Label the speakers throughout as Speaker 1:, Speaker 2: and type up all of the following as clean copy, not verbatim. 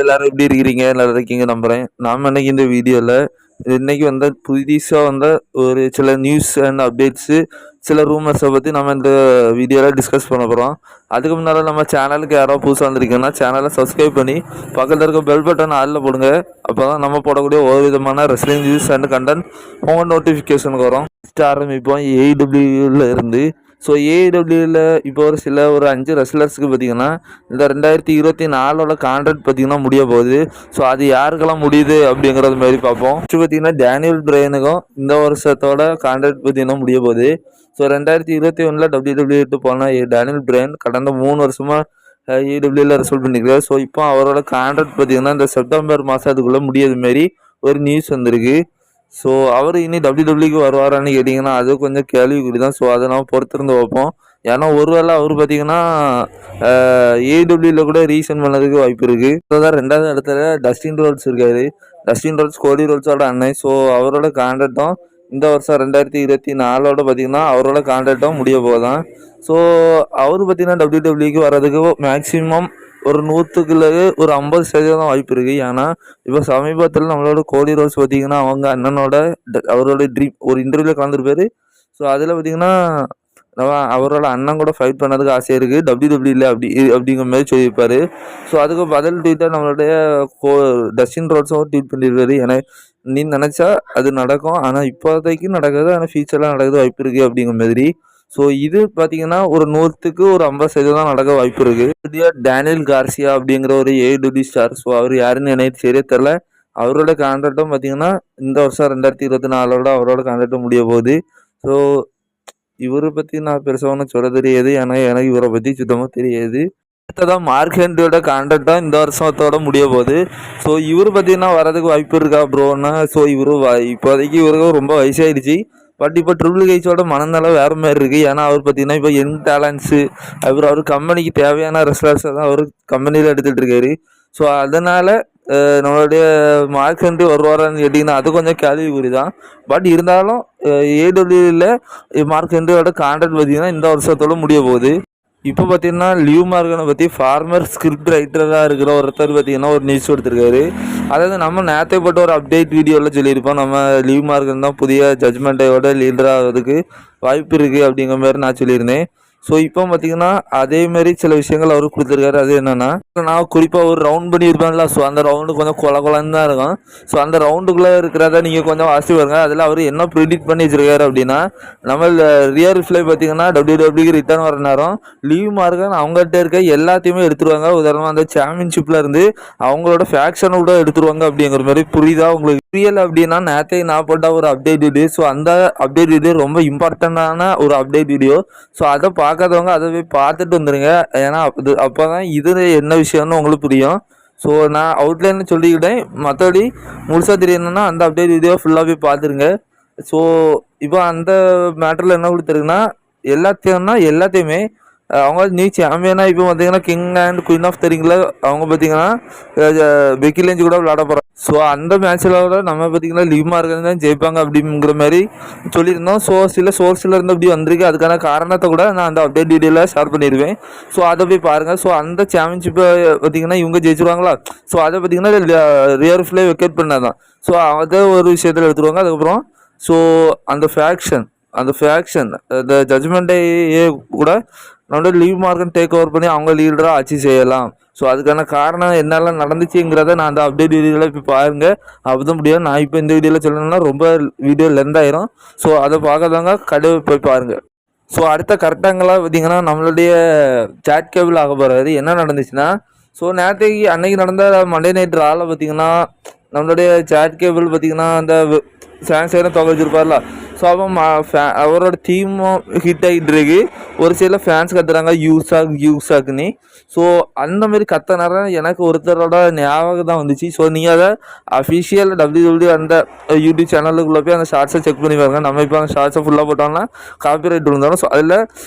Speaker 1: எல்லாரும் எப்படி இருக்கிறீங்க? நல்லா இருக்கீங்க நம்புறேன். நாம இன்னைக்கு இந்த வீடியோல இன்னைக்கு வந்த புதுசா வந்த ஒரு சில நியூஸ் அண்ட் அப்டேட்ஸு, சில ரூமர்ஸை பத்தி நம்ம இந்த வீடியோல டிஸ்கஸ் பண்ண போறோம். அதுக்கு முன்னால நம்ம சேனலுக்கு யாராவது புதுசா வந்திருக்கீங்கன்னா சேனலை சப்ஸ்கிரைப் பண்ணி பக்கத்துல இருக்க பெல் பட்டன் ஆல்ல போடுங்க. அப்பதான் நம்ம போடக்கூடிய ஒரு விதமான ரெஸ்லிங் நியூஸ் அண்ட் கண்டென்ட் உங்க நோட்டிஃபிகேஷனுக்கு வரும். ஆரம்பிப்போம் ஏடபிள்யூல இருந்து. ஸோ ஏடபிள்யூவில் இப்போ ஒரு 5 ரெஸ்லர்ஸுக்கு பார்த்தீங்கன்னா இந்த 2024 கான்ட்ராக்ட் பார்த்தீங்கன்னா முடிய போகுது. ஸோ அது யாருக்கெல்லாம் முடியுது அப்படிங்கிறது மாதிரி பார்ப்போம். ஃபஸ்ட்டு பார்த்தீங்கன்னா டேனியல் பிரையனுக்கும் இந்த வருஷத்தோட கான்ட்ராக்ட் பார்த்தீங்கன்னா முடிய போகுது. ஸோ 2021 WWE போன டேனியல் பிரையன் கடந்த 3 வருஷமாக ஏடபிள்யூவில் ரெசல்ட் பண்ணியிருக்காரு. ஸோ இப்போ அவரோட கான்ட்ராக்ட் பார்த்தீங்கன்னா இந்த செப்டம்பர் மாதத்துக்குள்ளே முடியாது மாரி ஒரு நியூஸ் வந்திருக்கு. ஸோ அவர் இனி டபிள்யூடபிள்யூக்கு வருவாரான்னு கேட்டிங்கன்னா அது கொஞ்சம் கேள்விக்குறி தான். ஸோ அதை நம்ம பொறுத்திருந்து வைப்போம். ஏன்னா ஒருவேளை அவர் பார்த்தீங்கன்னா ஏடபிள்யூவில் கூட ரீசன் பண்ணதுக்கு வாய்ப்பு இருக்குது. அதான் 2வது இடத்துல டஸ்டின் ரோட்ஸ் இருக்காரு. டஸ்டின் ரோட்ஸ் கோடி ரோட்ஸோட அண்ணன். ஸோ அவரோட கான்ட்ராக்டும் இந்த வருஷம் 2024 பார்த்தீங்கன்னா அவரோட கான்ட்ராக்டும் முடிய போதான். ஸோ அவர் பார்த்தீங்கன்னா டபிள்யூடபிள்யூக்கு வர்றதுக்கு மேக்ஸிமம் ஒரு 100க்குள்ள ஒரு 50% வாய்ப்பு இருக்குது. ஏன்னா இப்போ சமீபத்தில் நம்மளோட கோடி ரோட்ஸ் பார்த்தீங்கன்னா அவங்க அண்ணனோட அவரோட ட்ரீம் ஒரு இன்டர்வியூவில் கலந்துருப்பாரு. ஸோ அதில் பார்த்தீங்கன்னா அவரோட அண்ணன் கூட ஃபைட் பண்ணதுக்கு ஆசையாக இருக்குது டபிள்யூடபிள்யூல அப்படிங்கிற மாதிரி சொல்லியிருப்பாரு. ஸோ அதுக்கு பதில் ட்வீட்டாக நம்மளுடைய டஸ்டின் ரோட்ஸும் ட்வீட் பண்ணியிருப்பாரு. ஏன்னா நீ நினச்சா அது நடக்கும், ஆனால் இப்போதைக்கு நடக்காது, ஆனால் ஃபியூச்சரில் நடக்குது வாய்ப்பு இருக்குது அப்படிங்கிற மாதிரி. ஸோ இது பார்த்தீங்கன்னா ஒரு 100க்கு ஒரு 50% தான் நடக்க வாய்ப்பு இருக்குது. டேனியல் கார்சியா அப்படிங்கிற ஒரு ஏடபிள்யூ ஸ்டார். ஸோ அவர் யாருன்னு எனக்கு சரியே தெரில. அவரோட கான்ட்ராக்டும் பார்த்தீங்கன்னா இந்த வருஷம் 2024 அவரோட கான்ட்ராக்டும் முடிய போகுது. ஸோ இவரை பற்றி நான் பெருசாக ஒன்றும் சொல்ல தெரியாது, ஏன்னா எனக்கு இவரை பற்றி சுத்தமாக தெரியாது. அடுத்ததான் மார்க் ஹென்ரியோட கான்ட்ராக்டும் இந்த வருஷத்தோட முடிய போகுது. ஸோ இவர் பார்த்தீங்கன்னா வரதுக்கு வாய்ப்பு இருக்கா ப்ரோன்னா? ஸோ இப்போதைக்கு இவருக்கு ரொம்ப வயசாகிடுச்சு. பட் இப்போ ட்ரிபிள் ஹெச்சோட மனநலம் வேறு மாதிரி இருக்குது. ஏன்னா அவர் பார்த்தீங்கன்னா இப்போ யங் டேலண்ட்ஸு அவர் கம்பெனிக்கு தேவையான ரெஸ்லர்ஸை தான் அவர் கம்பெனியில் எடுத்துகிட்டு இருக்காரு. ஸோ அதனால் நம்மளுடைய மார்க் ஹென்ரி வருவாரான்னு கேட்டிங்கன்னா அது கொஞ்சம் கேள்விக்குறி தான். பட் இருந்தாலும் ஏடபிள்யூவில் மார்க் ஹென்ரியோட கான்ட்ராக்ட் பார்த்தீங்கன்னா இந்த வருஷத்தோடு முடிய போகுது. இப்போ பார்த்தீங்கன்னா லிவ் மார்கனை பற்றி ஃபார்மர் ஸ்கிரிப்ட் ரைட்டராக இருக்கிற ஒருத்தர் பார்த்தீங்கன்னா ஒரு நியூஸ் கொடுத்துருக்காரு. அதாவது நம்ம நேற்றைப்பட்ட ஒரு அப்டேட் வீடியோவில் சொல்லியிருப்போம், நம்ம லிவ் மார்கன் தான் புதிய ஜட்ஜ்மெண்ட்டோட லீடராகிறதுக்கு வாய்ப்பு இருக்குது அப்படிங்கிற மாதிரி நான் சொல்லியிருந்தேன். ஸோ இப்போ பார்த்தீங்கன்னா அதேமாரி சில விஷயங்கள் அவர் கொடுத்துருக்காரு. அது என்னென்னா, நான் குறிப்பாக ஒரு ரவுண்ட் பண்ணியிருப்பேன்ல. ஸோ அந்த ரவுண்டு கொஞ்சம் கொலன்னு தான் இருக்கும். ஸோ அந்த ரவுண்டுக்குள்ளே இருக்கிறத நீங்கள் கொஞ்சம் வாசி பாருங்க. அதில் அவர் என்ன ப்ரிடிக்ட் பண்ணி வச்சிருக்காரு அப்படின்னா, நம்ம ரியல் ரிப்ளை பார்த்தீங்கன்னா டபிள்யூடபிள்யூக்கு ரிட்டர்ன் வர நேரம் லீவ் மார்கன் அவங்கள்ட்ட இருக்க எல்லாத்தையுமே எடுத்துருவாங்க. உதாரணமாக அந்த சாம்பியன்ஷிப்பில் இருந்து அவங்களோட ஃபேக்ஷனை கூட எடுத்துருவாங்க அப்படிங்கிற மாதிரி புரியுதா உங்களுக்கு? புரியலை அப்படின்னா நேற்றை நான் போட்ட ஒரு அப்டேட் வீடியோ. ஸோ அந்த அப்டேட் வீடியோ ரொம்ப இம்பார்ட்டண்டான ஒரு அப்டேட் வீடியோ. ஸோ அதை பார்க்காதவங்க அதை போய் பார்த்துட்டு வந்துடுங்க. ஏன்னா அப்போ தான் இது என்ன விஷயம்னு உங்களுக்கு புரியும். ஸோ நான் அவுட்லைன்னு சொல்லிக்கிட்டேன், மற்றபடி முழுசாக தெரியணுன்னா அந்த அப்டேட் வீடியோ ஃபுல்லாக போய் பார்த்துருங்க. ஸோ இப்போ அந்த மேட்டரில் என்ன கொடுத்துருக்குன்னா எல்லாத்தையுமே அவங்க நீ சாம்பியனாக இப்போ பார்த்தீங்கன்னா king and queen of the ரிங்கில் அவங்க பார்த்தீங்கன்னா பெக்கி லிஞ்ச் கூட விளையாட போகிறாங்க. ஸோ அந்த மேட்ச்சில் கூட நம்ம பார்த்தீங்கன்னா லிவ் மார்கன் தான் ஜெயிப்பாங்க அப்படிங்கிற மாதிரி சொல்லியிருந்தோம். ஸோ சில சோர்ஸில் இருந்து அப்படி வந்திருக்கு. அதுக்கான காரணத்தை கூட நான் அந்த அப்டேட் வீடியோவில் ஷேர் பண்ணிடுவேன். ஸோ அதை போய் பாருங்கள். ஸோ அந்த சாம்பியன்ஷிப்பை பார்த்தீங்கன்னா இவங்க ஜெயிச்சிருவாங்களா? ஸோ அதை பார்த்தீங்கன்னா ரியல் ஃபிளே வெக்கேட் பண்ணாதான். ஸோ அதை ஒரு விஷயத்தில் எடுத்துருவாங்க. அதுக்கப்புறம் ஸோ அந்த ஃபேக்ஷன் இந்த ஜட்ஜ்மெண்ட்டையே கூட நம்மளோட லீவ் மார்க்கன் டேக் ஓவர் பண்ணி அவங்க லீடராக ஆட்சி செய்யலாம். ஸோ அதுக்கான காரணம் என்னெல்லாம் நடந்துச்சுங்கிறத நான் அந்த அப்டேட் வீடியோவில் இப்போ பாருங்கள். அப்போதான் முடியும். நான் இப்போ இந்த வீடியோவில் சொல்லணும்னா ரொம்ப வீடியோ லென்த் ஆயிரும். ஸோ அதை பார்க்காதவங்க கடையை போய் பாருங்கள். ஸோ அடுத்த கரெக்டாங்களாக பார்த்தீங்கன்னா நம்மளுடைய சாட் கேபிள் ஆக போகிறது என்ன நடந்துச்சுன்னா, ஸோ அன்னைக்கு நடந்த மண்டே நைட் ராவில் பார்த்தீங்கன்னா நம்மளுடைய சாட் கேபிள் பார்த்தீங்கன்னா அந்த ஃபேன்ஸ் எல்லாம் தொகை வச்சுருப்பார்ல. ஸோ அவரோட டீமும் ஹிட் ஆகிட்டு இருக்கு. ஒரு சில ஃபேன்ஸ் கத்துறாங்க யூஸாக்குன்னு. ஸோ அந்த மாதிரி கத்த நேரம் எனக்கு ஒருத்தரோட ஞாபகம் தான் வந்துச்சு. ஸோ நீங்கள் அதை அஃபிஷியல் டபிள்யூடபிள்யூ அந்த யூடியூப் சேனலுக்குள்ளே போய் அந்த ஷார்ட்ஸை செக் பண்ணி பாருங்க. நம்ம இப்போ அந்த ஷார்ட்ஸை ஃபுல்லாக போட்டோம்னா காப்பிரைட் விழுந்தாலும். ஸோ அதில்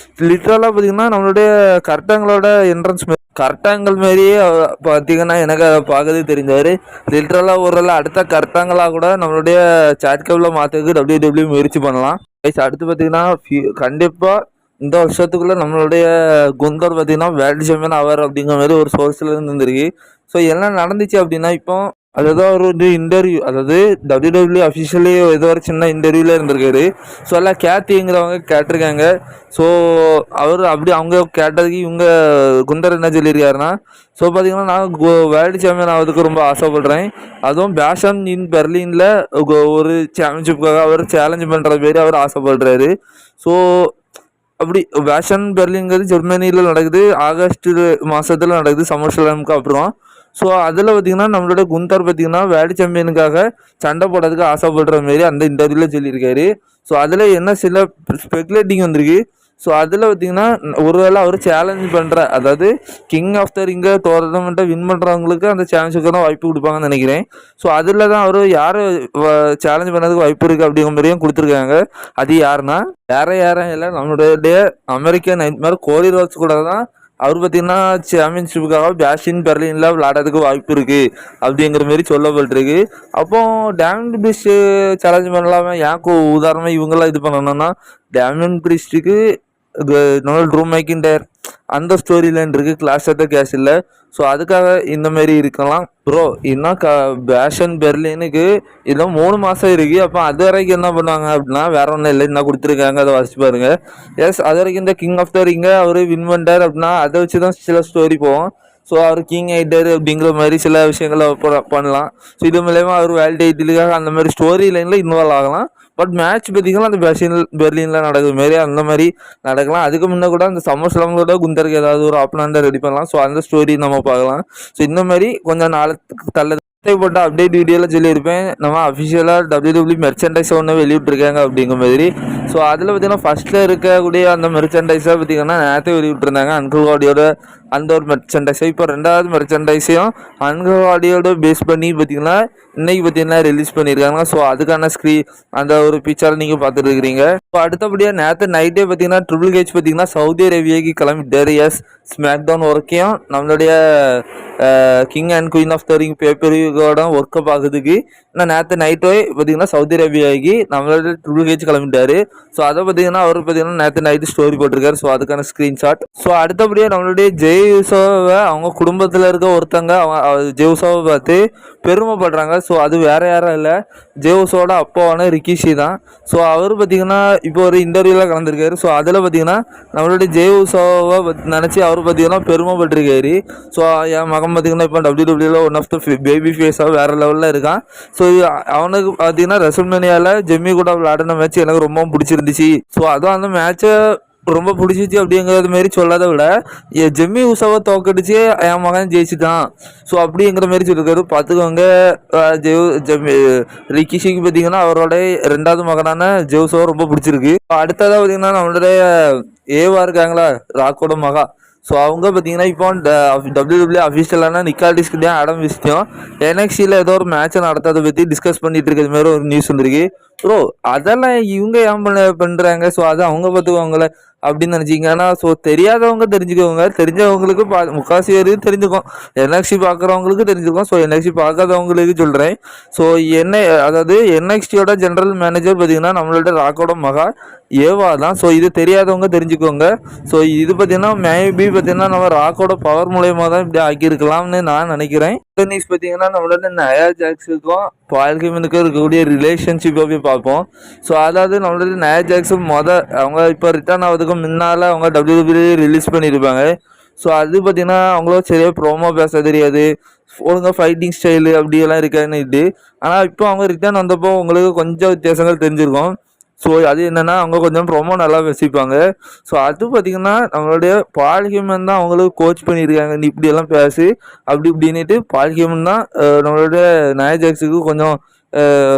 Speaker 1: லிட்ரலாக பார்த்தீங்கன்னா நம்மளுடைய கரெக்டாங்களோட கரெக்டாங்கல் மாரியே பார்த்தீங்கன்னா எனக்கு அதை பார்க்கறது தெரிஞ்சார். லிட்ரலாக ஒரு அடுத்த கரெக்டாங்களாக கூட நம்மளுடைய சாட் கேபிளில் மாற்றுறதுக்கு டபிள்யூடபிள்யூ முயற்சி பண்ணலாம். அடுத்து பார்த்தீங்கன்னா கண்டிப்பாக இந்த வருஷத்துக்குள்ள நம்மளுடைய குந்தர் பார்த்தீங்கன்னா வேர்ல்டு சாம்பியன் ஆவார் அப்படிங்கிற மாதிரி ஒரு சோர்ஸ்ல இருந்து இருந்திருக்கு. ஸோ என்ன நடந்துச்சு அப்படின்னா இப்போ அது ஏதோ ஒரு இன்டர்வியூ, அதாவது WWE அஃபிஷியலி ஏதோ ஒரு சின்ன இன்டர்வியூல இருந்திருக்காரு. ஸோ எல்லாம் கேத்திங்கிறவங்க கேட்டிருக்காங்க. ஸோ அவர் அப்படி அவங்க கேட்டதுக்கு இவங்க குந்தர் என்ன சொல்லியிருக்காருன்னா, ஸோ பார்த்தீங்கன்னா நான் வேர்ல்டு சாம்பியன் ஆகிறதுக்கு ரொம்ப ஆசைப்படுறேன். அதுவும் பேஷன் இன் பெர்லினில் ஒரு சாம்பியன்ஷிப்புக்காக அவர் சேலஞ்ச் பண்ணுற மாரி அவர் ஆசைப்படுறாரு. ஸோ அப்படி பேஷன் பெர்லின்ங்கிறது ஜெர்மனியில் நடக்குது, ஆகஸ்ட் மாதத்தில் நடக்குது சம்மர் ஸ்லாமுக்கு அப்புறம். ஸோ அதில் பார்த்தீங்கன்னா நம்மளோட குந்தர் பார்த்தீங்கன்னா வேர்ல்டு சாம்பியனுக்காக சண்டை போடுறதுக்கு ஆசைப்படுற மாரி அந்த இன்டர்வியூவில் சொல்லியிருக்காரு. ஸோ அதில் என்ன சில ஸ்பெகுலேட்டிங் வந்திருக்கு. ஸோ அதில் பார்த்தீங்கன்னா ஒருவேளை அவர் சேலஞ்ச் பண்ணுற, அதாவது கிங் ஆஃப் த ரிங்கை டோர்னமெண்ட்டை வின் பண்ணுறவங்களுக்கு அந்த சான்ஸுக்கான வாய்ப்பு கொடுப்பாங்கன்னு நினைக்கிறேன். ஸோ அதில் தான் அவர் யார் சேலஞ்ச் பண்ணதுக்கு வாய்ப்பு இருக்குது அப்படிங்கிற மாதிரியும் கொடுத்துருக்காங்க. அது யாருன்னா யாரும் இல்லை, நம்மளுடைய அமெரிக்கன் நைட்மேர் கோலி ரோட்ஸ் கூட தான் அவர் பார்த்தீங்கன்னா சாம்பியன்ஷிப்புக்காக பேஷின் பெர்லினில் விளையாடுறதுக்கு வாய்ப்பு இருக்குது அப்படிங்கிற மாரி சொல்லப்பட்டிருக்கு. அப்போ டேமியன் பிரிஸ்ட் சேலஞ்ச் பண்ணலாமா? ஏன் உதாரணமாக இவங்கெல்லாம் இது பண்ணணும்னா டேமியன் பிரிஸ்ட்டுக்கு நம்ம ட்ரூ மேக்கின்டர் அந்த ஸ்டோரி லைன் இருக்குது, கிளாஷ் ஆஃப் த கேஷில். ஸோ அதுக்காக இந்த மாதிரி இருக்கலாம் ப்ரோ. இன்னும் பேஷன் பெர்லினுக்கு இன்னும் 3 மாதம் இருக்குது. அப்போ அது வரைக்கும் என்ன பண்ணுவாங்க அப்படின்னா வேற ஒன்றும் இல்லை, என்ன கொடுத்துருக்காங்க அதை வாசிச்சு பாருங்க. எஸ், அது வரைக்கும் இந்த கிங் ஆஃப் த ரிங்கை அவர் வின் பண்ணார் அப்படின்னா அதை வச்சு தான் சில ஸ்டோரி போகும். ஸோ அவர் கிங் ஆகிட்டார் அப்படிங்கிற மாதிரி சில விஷயங்களை பண்ணலாம். ஸோ இது மூலயமா அவர் வேர்ல்டு டைட்டிலுக்காக அந்த மாதிரி ஸ்டோரி லைனில் இன்வால்வ் ஆகலாம். பட் மேட்ச் பார்த்தீங்கன்னா அந்த பெர்லினில் நடக்குது மாரி அந்த மாதிரி நடக்கலாம். அதுக்கு முன்னே கூட அந்த சம்மர் ஸ்லாமோட குந்தருக்கு ஏதாவது ஒரு ஆப்பனண்ட்டை ரெடி பண்ணலாம். ஸோ அந்த ஸ்டோரி நம்ம பார்க்கலாம். ஸோ இந்த மாதிரி கொஞ்சம் நாளுக்கு போட்ட அப்டேட் வீடியோவில் சொல்லியிருப்பேன், நம்ம அஃபிஷியலாக WWE மெர்ச்சன்டைஸ் ஒன்று வெளியிட்ருக்காங்க அப்படிங்கிற மாதிரி. ஸோ அதில் பார்த்தீங்கன்னா ஃபஸ்ட்டில் இருக்கக்கூடிய அந்த மெர்ச்சன்டைஸாக பார்த்தீங்கன்னா நேரத்தை வெளியிட்ருந்தாங்க அன்கல்வாடியோட அந்த ஒரு மெர்ச்சன்டைஸை. இப்போ 2வது மெர்ச்சன்டைஸையும் அன்கல்வாடியோட பேஸ் பண்ணி பார்த்தீங்கன்னா இன்னைக்கு பார்த்தீங்கன்னா ரிலீஸ் பண்ணியிருக்காங்க. ஸோ அதுக்கான அந்த ஒரு பிக்சரை நீங்கள் பார்த்துட்டு இருக்கிறீங்க. இப்போ அடுத்தபடியாக நேற்று நைட்டே பார்த்தீங்கன்னா ட்ரிபிள் ஹெச் பார்த்தீங்கன்னா சவுதி அரேபியாவுக்கு கிளம்பிட்டார். எஸ், ஸ்மாக் டவுன் வரைக்கும் நம்மளுடைய king and queen of the ring பேப்பரியோட ஒர்க்கை பார்க்கறதுக்கு இன்னும் நேற்று நைட்டே பார்த்தீங்கன்னா சவுதி அரேபியாவுக்கு நம்மளோட ட்ரிபிள் ஹெச் கிளம்பிட்டாரு. ஸோ அதை பார்த்தீங்கன்னா அவர் பார்த்தீங்கன்னா நேற்று நைட்டு ஸ்டோரி போட்டிருக்காரு. ஸோ அதுக்கான ஸ்க்ரீன்ஷாட். ஸோ அடுத்தபடியாக நம்மளுடைய ஜெய் உசோவை அவங்க குடும்பத்தில் இருக்க ஒருத்தங்க ஜெய் உசோவை பார்த்து பெருமைப்படுறாங்க. ஸோ அது வேற யாரும் இல்லை, ஜெய் உசோட அப்பாவான ரிக்கிஷி தான். ஸோ அவர் பார்த்தீங்கன்னா இப்போ ஒரு இன்டர்வியூவில் கலந்துருக்காரு. ஸோ அதில் பார்த்தீங்கன்னா நம்மளுடைய ஜெய் உசோவை நினச்சி அவர் பார்த்தீங்கன்னா பெருமைப்பட்டிருக்காரு. ஸோ என் மகன் பார்த்தீங்கன்னா இப்போ WWE one of the baby ஃபேஸாக வேறு லெவலில் இருக்கான். ஸோ அவனுக்கு பார்த்தீங்கன்னா ரெசல்மேனியாவில் ஜெம்மி கூட விளையாடின மேட்ச் எனக்கு ரொம்ப பிடிச்சிருந்துச்சு. ஸோ அதுவும் அந்த மேட்சை ரொம்ப பிடிச்சிச்சு அப்படிங்கிறது மாரி சொல்லாத விட ஜெம்மி உசாவை தோக்கடிச்சு என் மகன் ஜெயிச்சுட்டான். ஸோ அப்படிங்கிற மாரி சொல்லியிருக்காரு. பார்த்துக்கோங்க, ரிக்கிஷிக்கு பார்த்தீங்கன்னா அவரோட 2வது மகனான ஜெவுசாவை ரொம்ப பிடிச்சிருக்கு. அடுத்ததாக பார்த்தீங்கன்னா நம்மளுடைய ஏவா இருக்காங்களா, ராக்கோட மகா. ஸோ அவங்க பார்த்தீங்கன்னா இப்போ WWE அஃபிஷியலான நிக்கால்டிஸ்கிட்டே ஆடம் விஷயம் NXTல ஏதோ ஒரு மேட்சை நடத்தாத பற்றி டிஸ்கஸ் பண்ணிட்டு இருக்கிறது மாதிரி ஒரு நியூஸ் வந்துருக்கு. ப்ரோ அதெல்லாம் இவங்க ஏன் பண்ணுறாங்க? ஸோ அது அவங்க பார்த்துக்குவாங்கள அப்படின்னு நினச்சிங்க. ஆனால் ஸோ தெரியாதவங்க தெரிஞ்சுக்கோங்க, தெரிஞ்சவங்களுக்கு முக்காசி வரைக்கும் தெரிஞ்சுக்கும், NXT பார்க்குறவங்களுக்கு தெரிஞ்சுக்கும். ஸோ NXT பார்க்காதவங்களுக்கு சொல்கிறேன். ஸோ அதாவது NXTயோட ஜென்ரல் மேனேஜர் பார்த்தீங்கன்னா நம்மளோட ராக்கோட மகா ஏவா தான். ஸோ இது தெரியாதவங்க தெரிஞ்சுக்கோங்க. ஸோ இது பார்த்தீங்கன்னா மேபி பார்த்தீங்கன்னா நம்ம ராக்கோட பவர் மூலயமா தான் இப்படி ஆக்கியிருக்கலாம்னு நான் நினைக்கிறேன். நியூஸ் பார்த்தீங்கன்னா நம்மளோட நயா ஜாக்ஸுக்கும் பால் ஹெமனுக்கும் இருக்கக்கூடிய ரிலேஷன்ஷிப்பை போய் பார்ப்போம். ஸோ அதாவது நம்மளோட நயா ஜாக்ஸும் அவங்க இப்போ ரிட்டர்ன் ஆகிறதுக்கு முன்னால் அவங்க WWE ரிலீஸ் பண்ணியிருப்பாங்க. ஸோ அது பார்த்தீங்கன்னா அவங்களோட சரியாக ப்ரோமோ பேச தெரியாது, ஒழுங்காக ஃபைட்டிங் ஸ்டைலு அப்படியெல்லாம் இருக்காதுன்னு. ஆனால் இப்போ அவங்க ரிட்டர்ன் வந்தப்போ உங்களுக்கு கொஞ்சம் வித்தியாசங்கள் தெரிஞ்சிருக்கும். ஸோ அது என்னென்னா அவங்க கொஞ்சம் ப்ரோமோ நல்லா வசிப்பாங்க. ஸோ அது பார்த்திங்கன்னா நம்மளுடைய பால் ஹியூமன் தான் அவங்களுக்கு கோச் பண்ணியிருக்காங்க, நீ இப்படியெல்லாம் பேசு அப்படி இப்படின்னுட்டு. பால் ஹியூமன் தான் நம்மளுடைய நயா ஜாக்ஸுக்கு கொஞ்சம்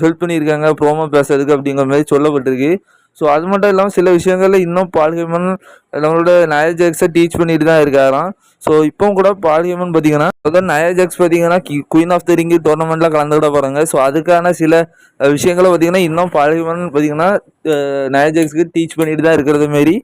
Speaker 1: ஹெல்ப் பண்ணியிருக்காங்க ப்ரோமோ பேசுறதுக்கு அப்படிங்கிற மாதிரி சொல்லப்பட்டிருக்கு. ஸோ அது மட்டும் இல்லாமல் சில விஷயங்களில் இன்னும் பால் ஹெமன் நம்மளோட நயா ஜாக்ஸை டீச் பண்ணிட்டு தான் இருக்காராம். ஸோ இப்போவும் கூட பால் ஹெமன் பார்த்தீங்கன்னா அதாவது நயா ஜாக்ஸ் பார்த்தீங்கன்னா குயின் ஆஃப் த ரிங் டோர்னமெண்ட்டில் கலந்துக்கிட போகிறாங்க. ஸோ அதுக்கான சில விஷயங்களை பார்த்தீங்கன்னா இன்னும் பால் ஹெமன் பார்த்தீங்கன்னா நயா ஜாக்ஸுக்கு டீச் பண்ணிட்டு தான் இருக்கிறது மாரி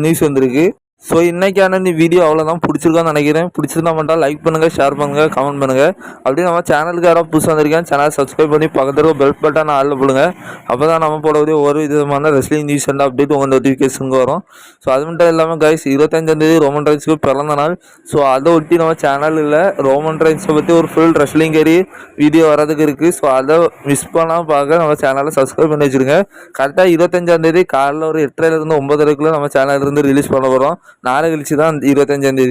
Speaker 1: நியூஸ் வந்திருக்கு. ஸோ இன்னைக்கான இந்த வீடியோ அவ்வளோதான். பிடிச்சிருக்கான்னு நினைக்கிறேன். பிடிச்சிருந்தா மட்டும் லைக் பண்ணுங்கள், ஷேர் பண்ணுங்கள், கமெண்ட் பண்ணுங்கள். அப்படியே நம்ம சேனலுக்கு யாராவது புதுசாக வந்திருக்கேன் சேனலை சப்ஸ்கிரைப் பண்ணி பக்கத்தில் பெல் பட்டன் ஆளில் போடுங்க. அப்போ தான் நம்ம போடக்கூடிய ஒரு விதமான ரெஸ்லிங் நியூஸ் அண்ட் அப்டேட் உங்கள் நோட்டிஃபிகேஷனுக்கு வரும். ஸோ அது மட்டும் இல்லாமல் கைஸ் 25ஆம் ரோமன் ரெயின்ஸுக்கு பிறந்த நாள். ஸோ அதை ஒட்டி நம்ம சேனலில் ரோமன் ரெயின்ஸை பற்றி ஒரு ஃபுல் ரெஸ்லிங் கேரி வீடியோ வரதுக்கு இருக்குது. ஸோ அதை மிஸ் பண்ணாமல் பார்க்க நம்ம சேனலை சப்ஸ்கிரைப் பண்ணி வச்சுருங்க. கரெக்டாக 25ஆம் காலையில் ஒரு 8:30 to 9:30 நம்ம சேனலிருந்து ரிலீஸ் பண்ண போகிறோம். நாளை கழிச்சு தான் 25ஆம்.